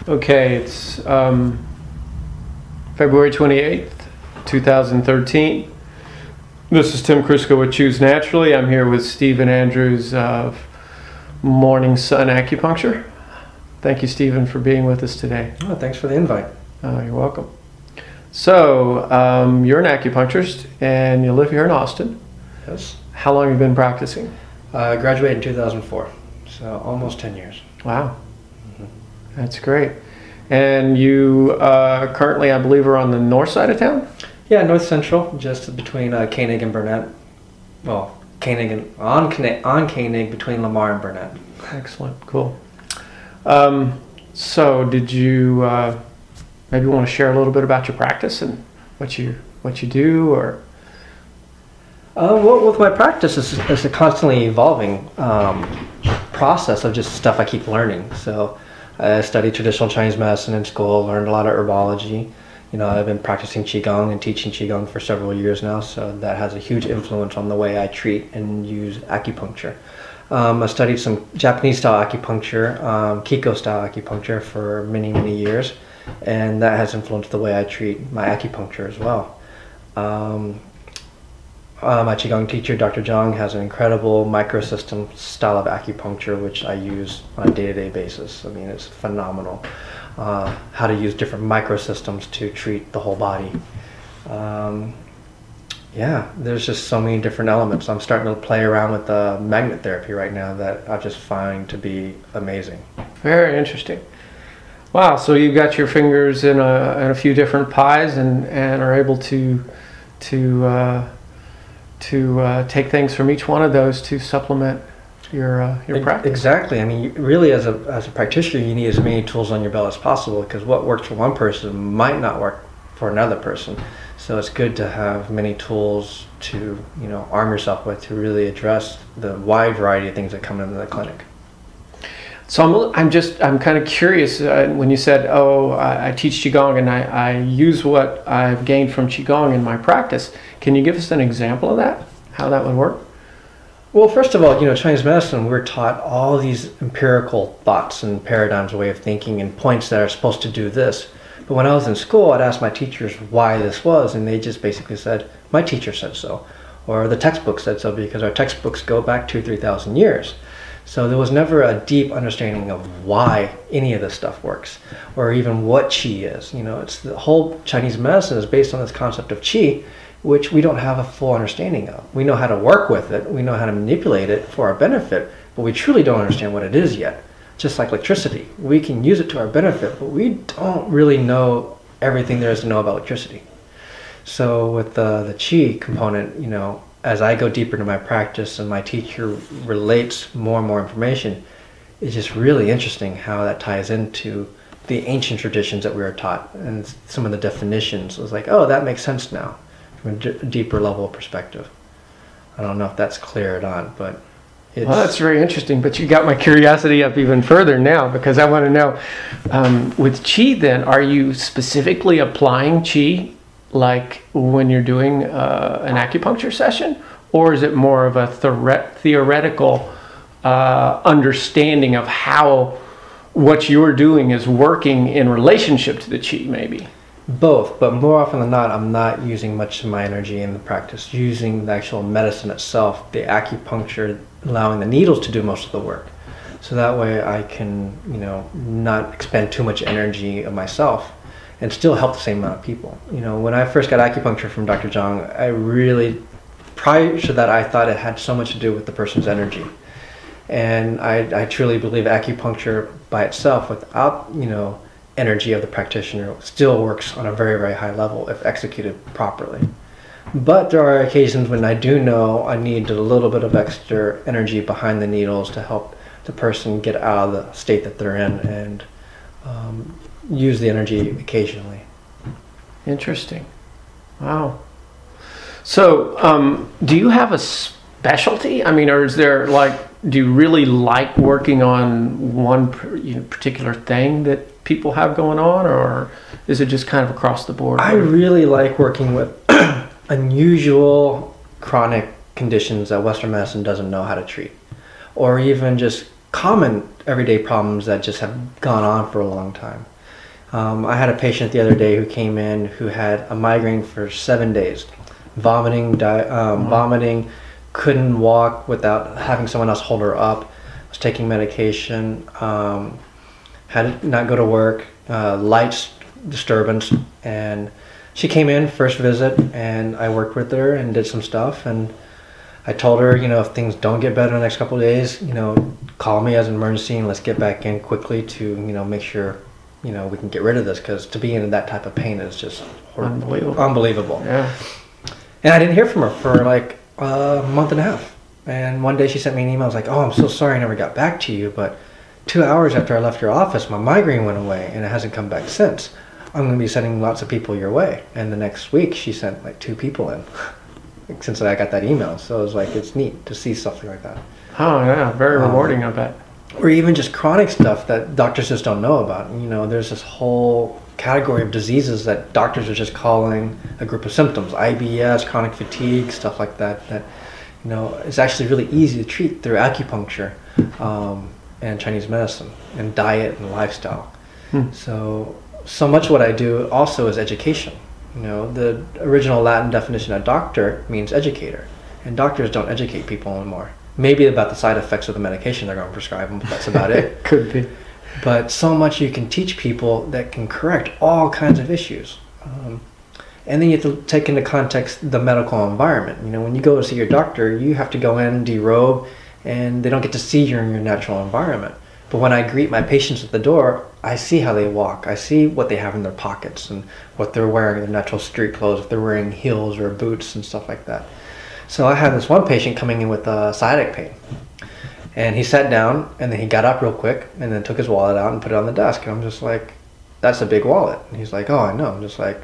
Okay, it's February 28th, 2013. This is Tim Crisco with Choose Naturally. I'm here with Stephen Andrews of Morning Sun Acupuncture. Thank you, Stephen, for being with us today. Oh, thanks for the invite. You're welcome. So, you're an acupuncturist and you live here in Austin. Yes. How long have you been practicing? I graduated in 2004, so almost 10 years. Wow. That's great. And you currently, I believe, are on the north side of town? Yeah, North Central, just between Koenig and Burnett. Well, Koenig and on Koenig between Lamar and Burnett. Excellent, cool. So, did you maybe want to share a little bit about your practice and what you do, or? Well, with my practice, it's a constantly evolving process of just stuff I keep learning. So, I studied traditional Chinese medicine in school, learned a lot of herbology. You know, I've been practicing Qigong and teaching Qigong for several years now, so that has a huge influence on the way I treat and use acupuncture. I studied some Japanese-style acupuncture, Kiko-style acupuncture for many, many years, and that has influenced the way I treat my acupuncture as well. My Qigong teacher, Dr. Zhang, has an incredible microsystem style of acupuncture, which I use on a day-to-day basis. I mean, it's phenomenal how to use different microsystems to treat the whole body. Yeah, there's just so many different elements. I'm starting to play around with magnet therapy right now that I just find to be amazing. Very interesting. Wow, so you've got your fingers in a few different pies and are able to take things from each one of those to supplement your practice. Exactly. I mean, really, as a practitioner, you need as many tools on your belt as possible, because what works for one person might not work for another person. So it's good to have many tools to, you know, arm yourself with to really address the wide variety of things that come into the clinic. So I'm kind of curious when you said, I teach Qigong and I use what I've gained from Qigong in my practice. Can you give us an example of that? How that would work? Well, first of all, you know, Chinese medicine, we're taught all these empirical thoughts and paradigms, way of thinking, and points that are supposed to do this. But when I was in school, I'd ask my teachers why this was, and they just basically said, my teacher said so, or the textbook said so, because our textbooks go back 2,000–3,000 years. So there was never a deep understanding of why any of this stuff works, or even what qi is. You know, it's the whole Chinese medicine is based on this concept of qi, which we don't have a full understanding of. We know how to work with it, we know how to manipulate it for our benefit, but we truly don't understand what it is yet. Just like electricity, we can use it to our benefit, but we don't really know everything there is to know about electricity. So with the qi component, you know, as I go deeper into my practice and my teacher relates more and more information, it's just really interesting how that ties into the ancient traditions that we were taught, and some of the definitions. It was like, oh, that makes sense now from a deeper level of perspective. I don't know if that's clear or not, but it's... Well, that's very interesting, but you got my curiosity up even further now, because I want to know, with qi then, are you specifically applying qi like when you're doing an acupuncture session, or is it more of a theoretical understanding of how what you're doing is working in relationship to the qi, maybe? Both, but more often than not, I'm not using much of my energy in the practice, using the actual medicine itself, the acupuncture, allowing the needles to do most of the work. So that way I can, you know, not expend too much energy of myself and still help the same amount of people. You know, when I first got acupuncture from Dr. Zhang, I really, prior to that, I thought it had so much to do with the person's energy. And I truly believe acupuncture by itself, without, you know, energy of the practitioner, still works on a very, very high level if executed properly. But there are occasions when I do know I need a little bit of extra energy behind the needles to help the person get out of the state that they're in, and use the energy occasionally. Interesting. Wow. So, do you have a specialty? I mean, or is there, like, do you really like working on one particular thing that people have going on, or is it just kind of across the board? I really like working with unusual chronic conditions that Western medicine doesn't know how to treat, or even just common everyday problems that just have gone on for a long time. I had a patient the other day who came in who had a migraine for 7 days, vomiting, couldn't walk without having someone else hold her up, was taking medication, had to not go to work, lights disturbance, and she came in first visit, and I worked with her and did some stuff, and I told her, if things don't get better in the next couple of days, call me as an emergency and let's get back in quickly to, make sure, we can get rid of this, because to be in that type of pain is just unbelievable. Yeah. And I didn't hear from her for like a month and a half. And one day she sent me an email. I was like, oh, I'm so sorry I never got back to you, but 2 hours after I left your office, my migraine went away and it hasn't come back since. I'm going to be sending lots of people your way. And the next week she sent like 2 people in since I got that email. So it was like, it's neat to see something like that. Oh yeah, very rewarding, I bet. Or even just chronic stuff that doctors just don't know about. There's this whole category of diseases that doctors are just calling a group of symptoms. IBS, chronic fatigue, stuff like that, it's actually really easy to treat through acupuncture and Chinese medicine and diet and lifestyle. So much what I do also is education. The original Latin definition of doctor means educator, and doctors don't educate people anymore. Maybe about the side effects of the medication they're going to prescribe them, but that's about it. Could be. But so much you can teach people that can correct all kinds of issues. And then you have to take into context the medical environment. When you go to see your doctor, you have to go in, derobe, and they don't get to see you in your natural environment. But when I greet my patients at the door, I see how they walk. I see what they have in their pockets and what they're wearing, their natural street clothes, if they're wearing heels or boots and stuff like that. So I had this one patient coming in with sciatic pain. And he sat down, and then he got up real quick, and then took his wallet out and put it on the desk. And I'm just like, that's a big wallet. And he's like, oh, I know. I'm just like,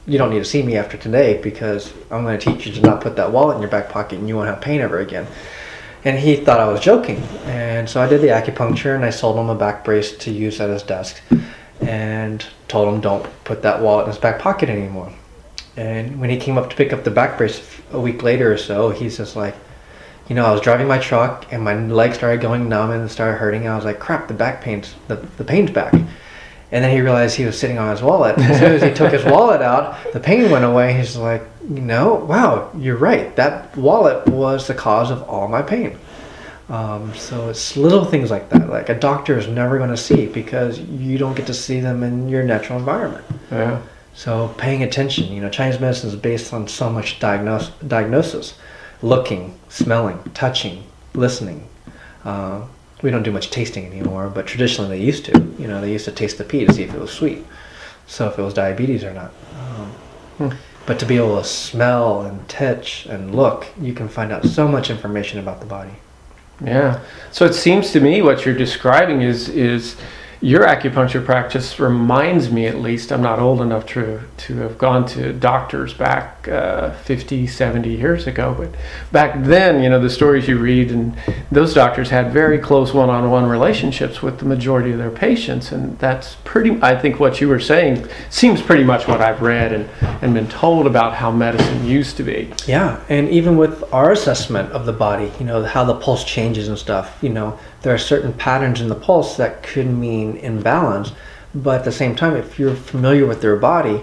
you don't need to see me after today, because I'm going to teach you to not put that wallet in your back pocket and you won't have pain ever again. And he thought I was joking. And so I did the acupuncture, and I sold him a back brace to use at his desk, and told him don't put that wallet in his back pocket anymore. And when he came up to pick up the back brace a week later or so, he's just like, I was driving my truck and my legs started going numb and started hurting. And I was like, crap, the pain's back. And then he realized he was sitting on his wallet. As soon as he took his wallet out, the pain went away. He's like, wow, you're right. That wallet was the cause of all my pain. So it's little things like that. Like a doctor is never going to see, because you don't get to see them in your natural environment. Yeah. So paying attention, Chinese medicine is based on so much diagnosis. Looking, smelling, touching, listening. We don't do much tasting anymore, but traditionally they used to. They used to taste the pea to see if it was sweet. So if it was diabetes or not. But to be able to smell and touch and look, you can find out so much information about the body. Yeah. So it seems to me what you're describing is your acupuncture practice reminds me, at least, I'm not old enough to have gone to doctors back 50, 70 years ago, but back then, the stories you read, and those doctors had very close one-on-one relationships with the majority of their patients, and that's I think what you were saying seems pretty much what I've read and been told about how medicine used to be. Yeah, and even with our assessment of the body, how the pulse changes and stuff, there are certain patterns in the pulse that could mean imbalance, but at the same time, if you're familiar with their body,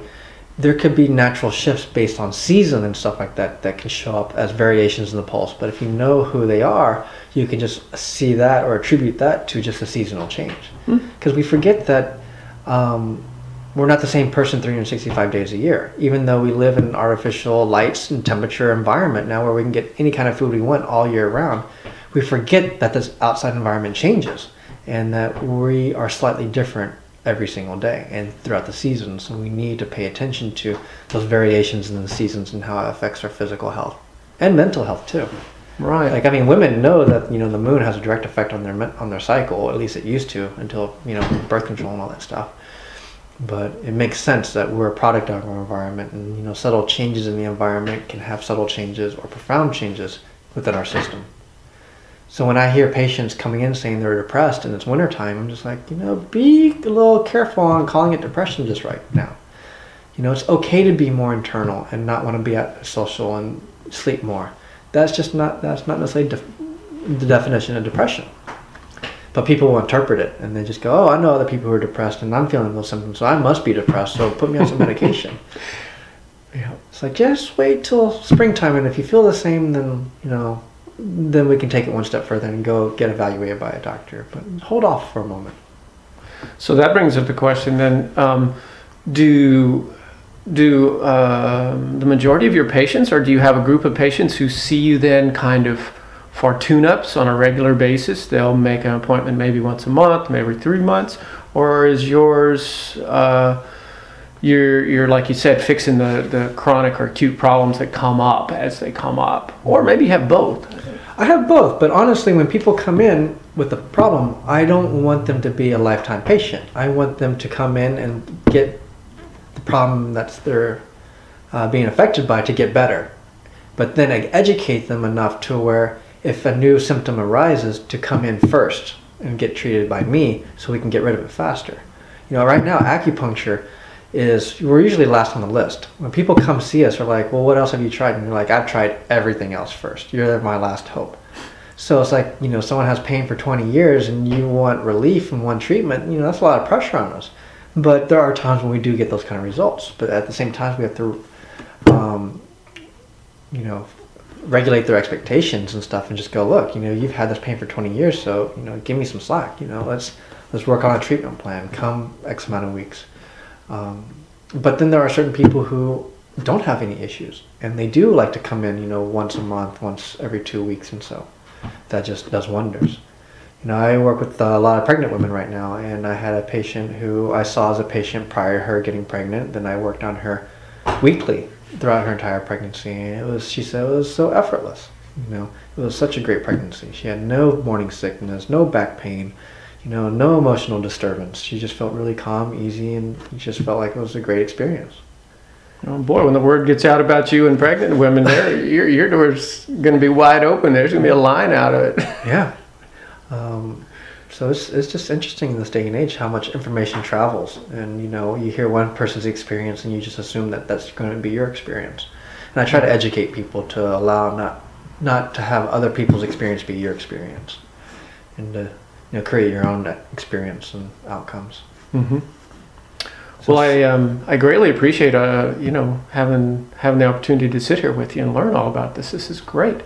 there could be natural shifts based on season and stuff like that can show up as variations in the pulse. But if you know who they are, you can just see that or attribute that to just a seasonal change. Because we forget that we're not the same person 365 days a year, even though we live in an artificial lights and temperature environment now where we can get any kind of food we want all year round. We forget that this outside environment changes and that we are slightly different every single day and throughout the season. So we need to pay attention to those variations in the seasons and how it affects our physical health and mental health too. Right. Like, women know that, the moon has a direct effect on their cycle, or at least it used to, until, birth control and all that stuff. But it makes sense that we're a product of our environment, and, subtle changes in the environment can have subtle changes or profound changes within our system. So when I hear patients coming in saying they're depressed and it's wintertime, I'm just like, be a little careful on calling it depression just right now. It's okay to be more internal and not want to be at social and sleep more. That's not necessarily the definition of depression. But people will interpret it and they just go, oh, I know other people who are depressed and I'm feeling those symptoms, so I must be depressed, so put me on some medication. Yeah. It's like, just wait till springtime, and if you feel the same, then, you know, then we can take it one step further and go get evaluated by a doctor. But hold off for a moment. So that brings up the question then, do the majority of your patients, or do you have a group of patients who see you then kind of for tune-ups on a regular basis? They'll make an appointment maybe once a month, maybe every 3 months, or is yours, you're like you said, fixing the chronic or acute problems that come up as they come up, or maybe you have both? I have both, but honestly, when people come in with a problem, I don't want them to be a lifetime patient. I want them to come in and get the problem that they're being affected by to get better. But then I educate them enough to where if a new symptom arises, to come in first and get treated by me so we can get rid of it faster. You know, right now, acupuncture we're usually last on the list. When people come see us, we're like, well, what else have you tried? And you're like, I've tried everything else first. You're my last hope. So it's like, you know, someone has pain for 20 years and you want relief from one treatment, you know, that's a lot of pressure on us. But there are times when we do get those kind of results. But at the same time, we have to, you know, regulate their expectations and stuff and just go, look, you know, you've had this pain for 20 years, so, you know, give me some slack, you know, let's work on a treatment plan, come X amount of weeks. But then there are certain people who don't have any issues, and they do like to come in, you know, once a month, once every 2 weeks, and so that just does wonders. You know, I work with a lot of pregnant women right now, and I had a patient who I saw as a patient prior to her getting pregnant. Then I worked on her weekly throughout her entire pregnancy, and she said it was so effortless. You know, it was such a great pregnancy. She had no morning sickness, no back pain, you know, no emotional disturbance. She just felt really calm, easy, and just felt like it was a great experience. Oh boy, when the word gets out about you and pregnant women, your door's going to be wide open. There's going to be a line out of it. Yeah. So it's just interesting in this day and age how much information travels. And, you know, you hear one person's experience and you just assume that that's going to be your experience. And I try to educate people to allow not to have other people's experience be your experience. And to, you know, create your own experience and outcomes. Mm-hmm. Well, I greatly appreciate you know, having the opportunity to sit here with you and learn all about this. This is great.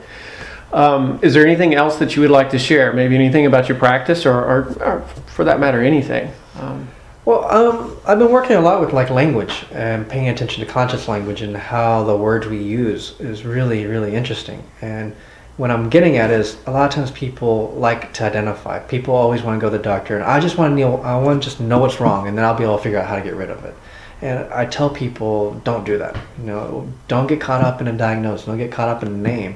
Is there anything else that you would like to share? Maybe anything about your practice, or for that matter, anything? I've been working a lot with like language and paying attention to conscious language and how the words we use is really, really interesting. And what I'm getting at is a lot of times people like to identify. People always want to go to the doctor, and I want to just know what's wrong, and then I'll be able to figure out how to get rid of it. And I tell people, don't do that. You know, don't get caught up in a diagnosis. Don't get caught up in a name,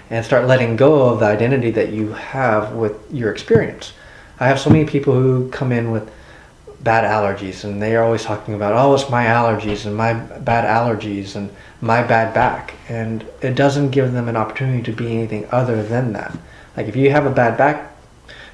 and start letting go of the identity that you have with your experience. I have so many people who come in with bad allergies, and they are always talking about, oh, it's my allergies and my bad allergies and my bad back, and it doesn't give them an opportunity to be anything other than that. Like, if you have a bad back,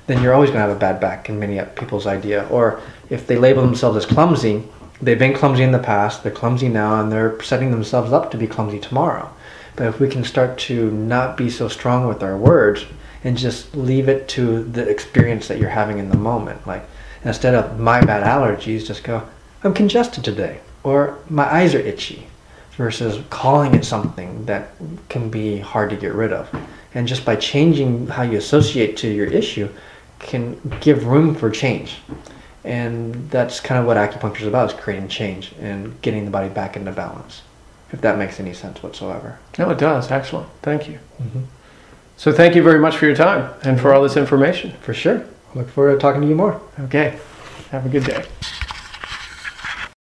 then you're always going to have a bad back in many people's idea. Or if they label themselves as clumsy, they've been clumsy in the past, they're clumsy now, and they're setting themselves up to be clumsy tomorrow. But if we can start to not be so strong with our words and just leave it to the experience that you're having in the moment, like, instead of my bad allergies, just go, I'm congested today, or my eyes are itchy, versus calling it something that can be hard to get rid of. And just by changing how you associate to your issue can give room for change. And that's kind of what acupuncture is about, is creating change and getting the body back into balance, if that makes any sense whatsoever. No, it does. Excellent. Thank you. Mm-hmm. So thank you very much for your time and for all this information. For sure. Look forward to talking to you more. Okay. Have a good day.